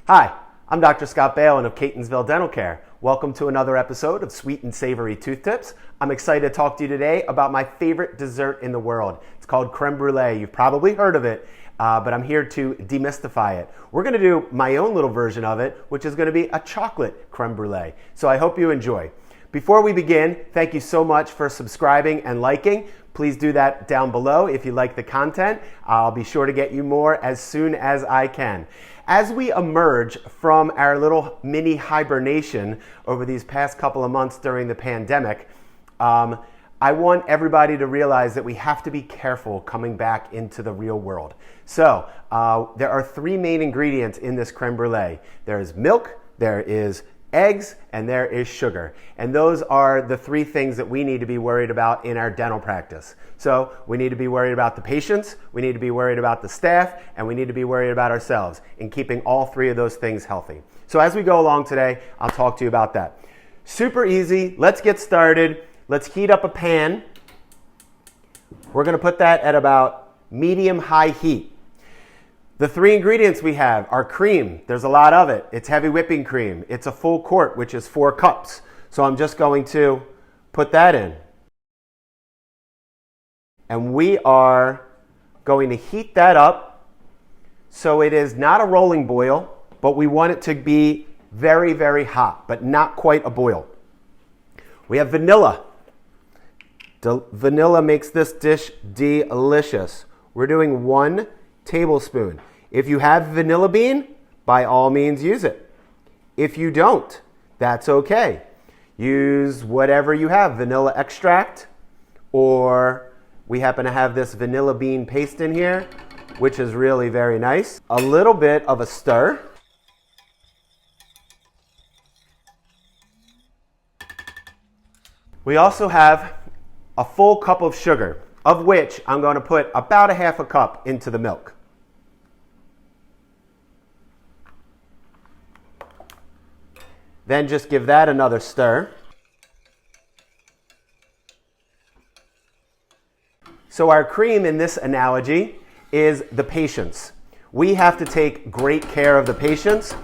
Hi, I'm Dr. Scott Baylin of Catonsville Dental Care. Welcome to another episode of Sweet and Savory Tooth Tips. I'm excited to talk to you today about my favorite dessert in the world. It's called creme brulee. You've probably heard of it, but I'm here to demystify it. We're going to do my own little version of it, which is going to be a chocolate creme brulee. So I hope you enjoy. Before we begin, thank you so much for subscribing and liking. Please do that down below if you like the content. I'll be sure to get you more as soon as I can. As we emerge from our little mini hibernation over these past couple of months during the pandemic, I want everybody to realize that we have to be careful coming back into the real world. So there are three main ingredients in this creme brulee. There is milk, there is eggs, and there is sugar. And those are the three things that we need to be worried about in our dental practice. So we need to be worried about the patients, we need to be worried about the staff, and we need to be worried about ourselves in keeping all three of those things healthy. So as we go along today, I'll talk to you about that. Super easy. Let's get started. Let's heat up a pan. We're going to put that at about medium-high heat. The three ingredients we have are cream. There's a lot of it. It's heavy whipping cream. It's a full quart, which is 4 cups. So I'm just going to put that in. And we are going to heat that up so it is not a rolling boil, but we want it to be very, very hot, but not quite a boil. We have vanilla. Vanilla makes this dish delicious. We're doing 1 tablespoon. If you have vanilla bean, by all means use it. If you don't, that's okay. Use whatever you have, vanilla extract, or we happen to have this vanilla bean paste in here, which is really very nice. A little bit of a stir. We also have a full cup of sugar, of which I'm going to put about a half a cup into the milk. Then just give that another stir. So our cream in this analogy is the patients. We have to take great care of the patients.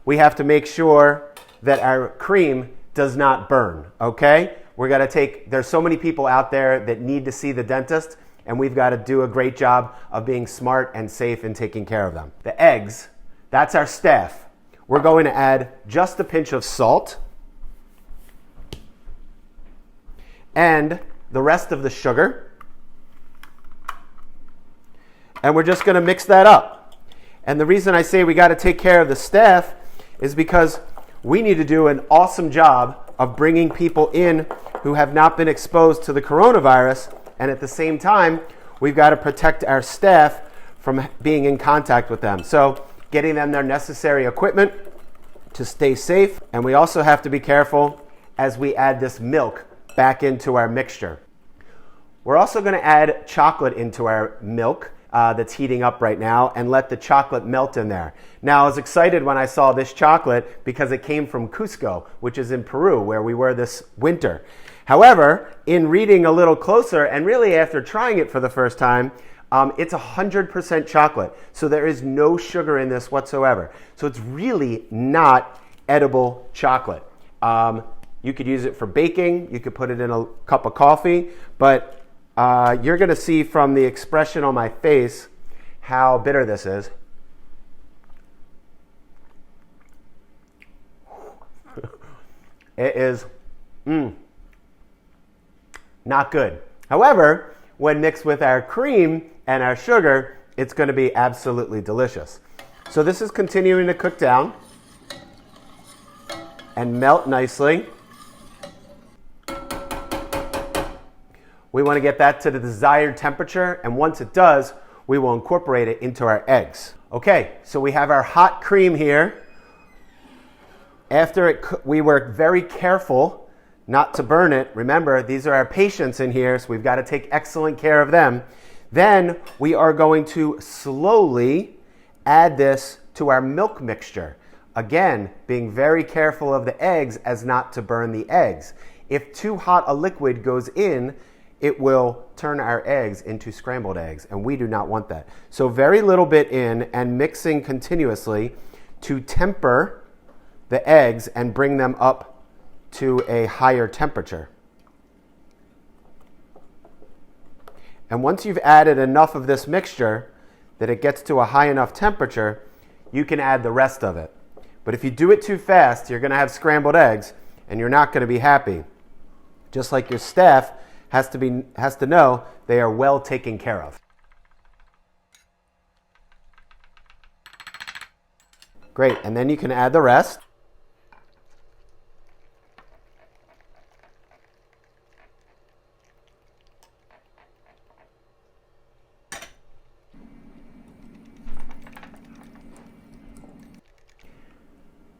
We have to make sure that our cream does not burn, okay? There's so many people out there that need to see the dentist, and we've got to do a great job of being smart and safe in taking care of them. The eggs, that's our staff. We're going to add just a pinch of salt and the rest of the sugar. And we're just going to mix that up. And the reason I say we got to take care of the staff is because we need to do an awesome job of bringing people in who have not been exposed to the coronavirus. And at the same time, we've got to protect our staff from being in contact with them. So getting them their necessary equipment to stay safe. And we also have to be careful as we add this milk back into our mixture. We're also going to add chocolate into our milk that's heating up right now and let the chocolate melt in there. Now, I was excited when I saw this chocolate because it came from Cusco, which is in Peru, where we were this winter. However, in reading a little closer and really after trying it for the first time, it's 100% chocolate, so there is no sugar in this whatsoever. So it's really not edible chocolate. You could use it for baking, you could put it in a cup of coffee, but you're going to see from the expression on my face how bitter this is. It is not good. However, when mixed with our cream and our sugar, it's going to be absolutely delicious. So this is continuing to cook down and melt nicely. We want to get that to the desired temperature, and once it does, we will incorporate it into our eggs. Okay, so we have our hot cream here. After we were very careful not to burn it. Remember, these are our patients in here, so we've got to take excellent care of them. Then we are going to slowly add this to our milk mixture. Again, being very careful of the eggs as not to burn the eggs. If too hot a liquid goes in, it will turn our eggs into scrambled eggs, and we do not want that. So very little bit in and mixing continuously to temper the eggs and bring them up to a higher temperature. And once you've added enough of this mixture that it gets to a high enough temperature, you can add the rest of it. But if you do it too fast, you're going to have scrambled eggs and you're not going to be happy. Just like your staff has to know they are well taken care of. Great, and then you can add the rest.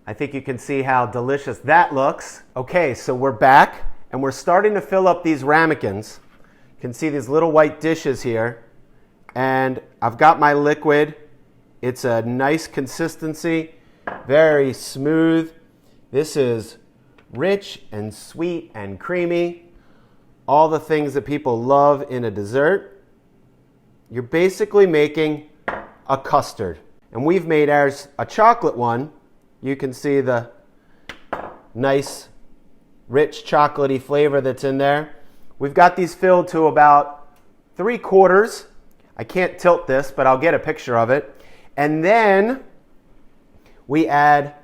I think you can see how delicious that looks. Okay, so we're back and we're starting to fill up these ramekins. You can see these little white dishes here. And I've got my liquid. It's a nice consistency, very smooth. This is rich and sweet and creamy. All the things that people love in a dessert. You're basically making a custard. And we've made ours a chocolate one. You can see the nice, rich chocolatey flavor that's in there. We've got these filled to about 3/4. I can't tilt this, but I'll get a picture of it. And then we add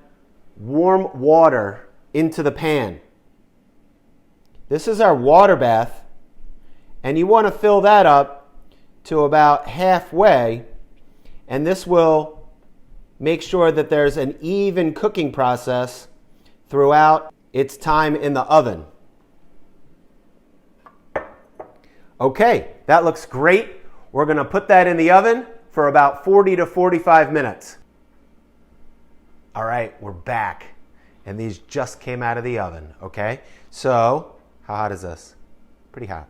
warm water into the pan. This is our water bath, and you want to fill that up to about halfway, and this will make sure that there's an even cooking process throughout its time in the oven. Okay, that looks great. We're going to put that in the oven for about 40 to 45 minutes. All right, we're back. And these just came out of the oven, okay? So, how hot is this? Pretty hot.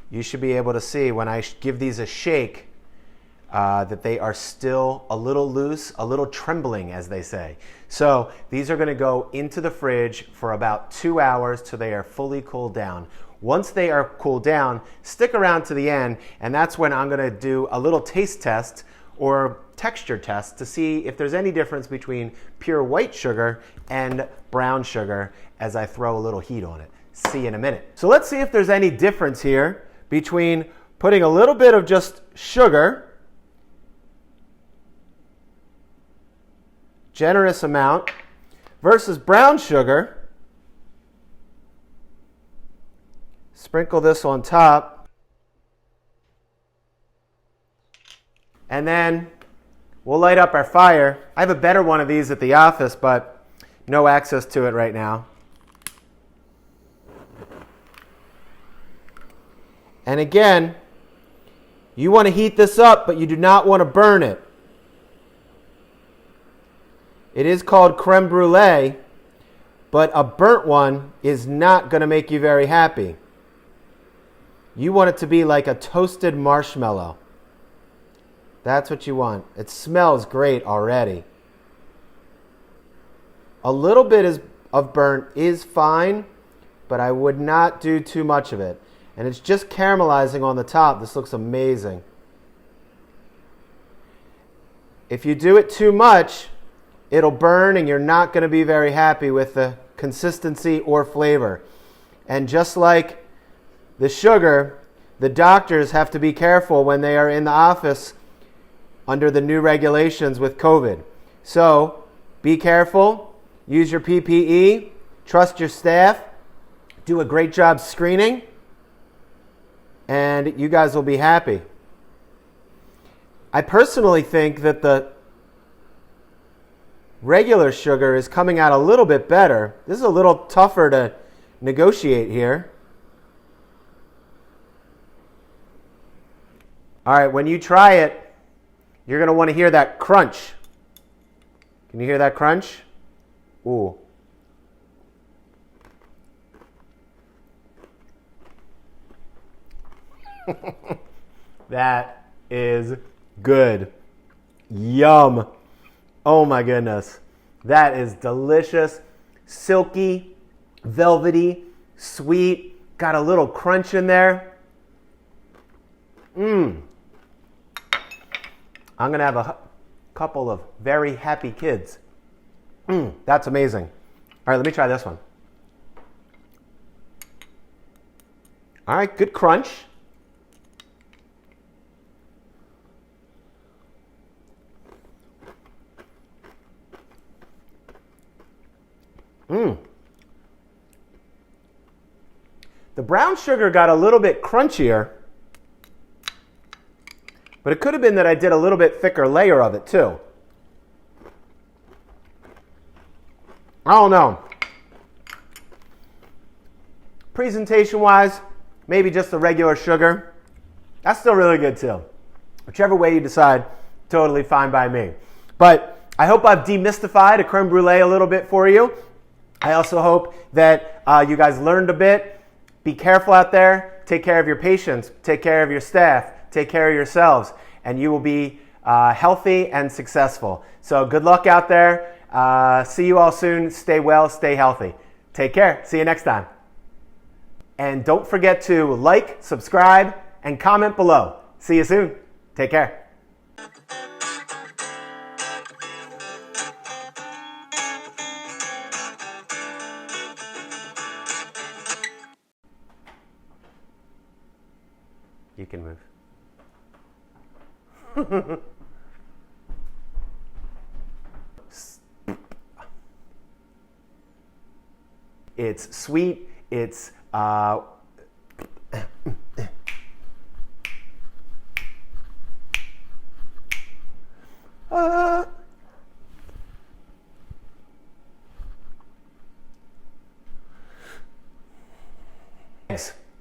You should be able to see when I give these a shake that they are still a little loose, a little trembling, as they say. So these are going to go into the fridge for about 2 hours till they are fully cooled down. Once they are cooled down, stick around to the end, and that's when I'm going to do a little taste test or texture test to see if there's any difference between pure white sugar and brown sugar as I throw a little heat on it. See you in a minute. So let's see if there's any difference here between putting a little bit of just sugar, generous amount, versus brown sugar. Sprinkle this on top. And then we'll light up our fire. I have a better one of these at the office, but no access to it right now. And again, you want to heat this up, but you do not want to burn it. It is called creme brulee, but a burnt one is not going to make you very happy. You want it to be like a toasted marshmallow. That's what you want. It smells great already. A little bit of burnt is fine, but I would not do too much of it. And it's just caramelizing on the top. This looks amazing. If you do it too much, it'll burn and you're not going to be very happy with the consistency or flavor. And just like the sugar, the doctors have to be careful when they are in the office under the new regulations with COVID. So be careful, use your PPE, trust your staff, do a great job screening, and you guys will be happy. I personally think that the regular sugar is coming out a little bit better. This is a little tougher to negotiate here. All right, when you try it, you're going to want to hear that crunch. Can you hear that crunch? Ooh. That is good. Yum. Oh my goodness. That is delicious, silky, velvety, sweet, got a little crunch in there. I'm going to have a couple of very happy kids. That's amazing. All right, let me try this one. All right, good crunch. The brown sugar got a little bit crunchier, but it could have been that I did a little bit thicker layer of it too. I don't know. Presentation-wise, maybe just the regular sugar. That's still really good too. Whichever way you decide, totally fine by me. But I hope I've demystified a creme brulee a little bit for you. I also hope that you guys learned a bit. Be careful out there. Take care of your patients. Take care of your staff. Take care of yourselves. And you will be healthy and successful. So good luck out there. See you all soon. Stay well. Stay healthy. Take care. See you next time. And don't forget to like, subscribe, and comment below. See you soon. Take care. You can move. It's sweet. It's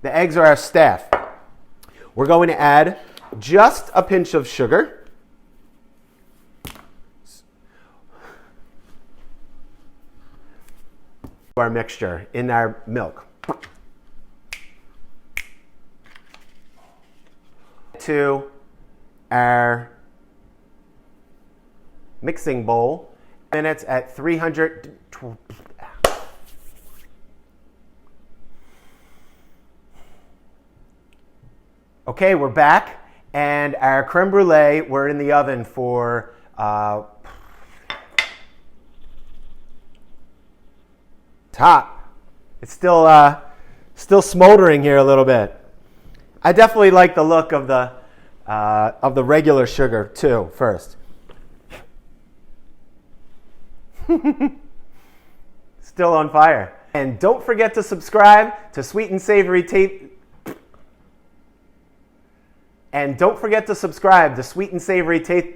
The eggs are our staff. We're going to add just a pinch of sugar. Our mixture in our milk. To our mixing bowl. Minutes at 300. Okay, we're back, and our creme brulee, we're in the oven for it's hot. It's still smoldering here a little bit. I definitely like the look of the regular sugar too. First, still on fire. And don't forget to subscribe to Sweet and Savory Taste. And don't forget to subscribe to Sweet and Savory Taste.